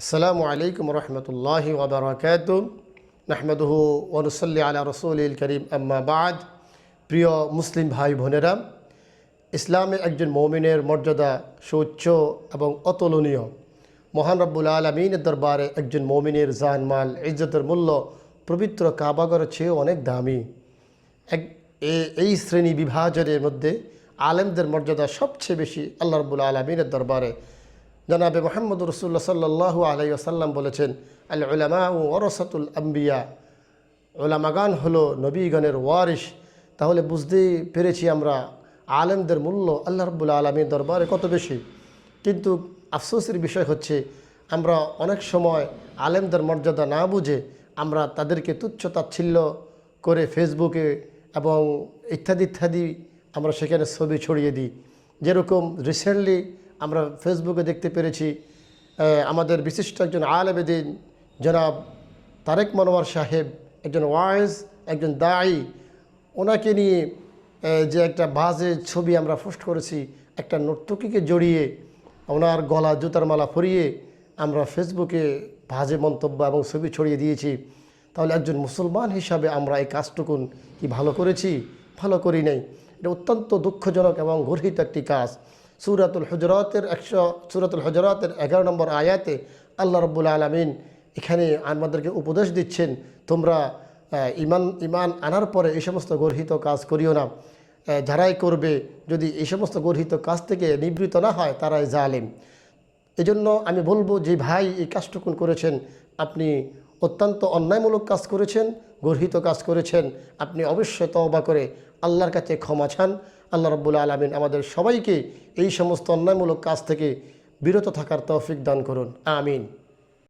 আসসালামু আলাইকুম রহমতুল্লাহি ওয়া বারাকাতুহু নাহমাদুহু ওয়া নুসাল্লি আলা রাসূলিল কারীম আম্মা বা'দ। প্রিয় মুসলিম ভাই বোনেরা, ইসলামে একজন মুমিনের মর্যাদা সুউচ্চ এবং অতুলনীয়। মহান রব্বুল আলামিনের দরবারে একজন মুমিনের জানমাল ইজ্জতের মূল্য পবিত্র কাবাগরের চেয়ে অনেক দামি। এই শ্রেণী বিভাজনের মধ্যে আলেমদের মর্যাদা সবচেয়ে বেশি আল্লাহ রব্বুল আলামিনের দরবারে। জনাবে মুহাম্মদ রাসূলুল্লাহ সাল্লাল্লাহু আলাইহি ওয়াসাল্লাম বলেছেন, আল উলামা ওয়ারাসাতুল আম্বিয়া, উলামাগান হলো নবীগণের ওয়ারিস। তাহলে বুঝতেই পেরেছি আমরা আলেমদের মূল্য আল্লাহ রাব্বুল আলামিনের দরবারে কত বেশি। কিন্তু আফসোসের বিষয় হচ্ছে আমরা অনেক সময় আলেমদের মর্যাদা না বুঝে আমরা তাদেরকে তুচ্ছ তাচ্ছিল্য করে ফেসবুকে এবং ইত্যাদি আমরা সেখানে ছবি ছড়িয়ে দিই। যেরকম রিসেন্টলি আমরা ফেসবুকে দেখতে পেরেছি আমাদের বিশিষ্ট একজন আলেম দ্বীন জনাব তারেক মনোয়ার সাহেব, একজন ওয়াইজ, একজন দায়ী, ওনাকে নিয়ে যে একটা বাজে ছবি আমরা পোস্ট করেছি, একটা নর্তকীকে জড়িয়ে ওনার গলা জুতার মালা পরিয়ে আমরা ফেসবুকে বাজে মন্তব্য এবং ছবি ছড়িয়ে দিয়েছি। তাহলে একজন মুসলমান হিসাবে আমরা এই কাজটুকুন কি ভালো করেছি? ভালো করি নাই। এটা অত্যন্ত দুঃখজনক এবং গর্হিত একটি কাজ। সূরাতুল হুজরাতের 11 নম্বর আয়াতে আল্লাহ রাব্বুল আলামিন এখানে আমাদেরকে উপদেশ দিচ্ছেন, তোমরা ইমান আনার পরে এই সমস্ত গর্হিত কাজ করিও না। যারাই করবে যদি এই সমস্ত গর্হিত কাজ থেকে নিবৃত্ত না হয় তারাই জালেম। এজন্য আমি বলবো যে ভাই এই কাজটুকুন করেছেন, আপনি অত্যন্ত অন্যায়মূলক কাজ করেছেন, গর্হিত কাজ করেছেন। আপনি অবশ্যই তওবা করে আল্লাহর কাছে ক্ষমা চান। আল্লাহ রাব্বুল আলামিন আমাদের সবাইকে এই সমস্ত অন্যায়মূলক কাজ থেকে বিরত থাকার তৌফিক দান করুন। আমিন।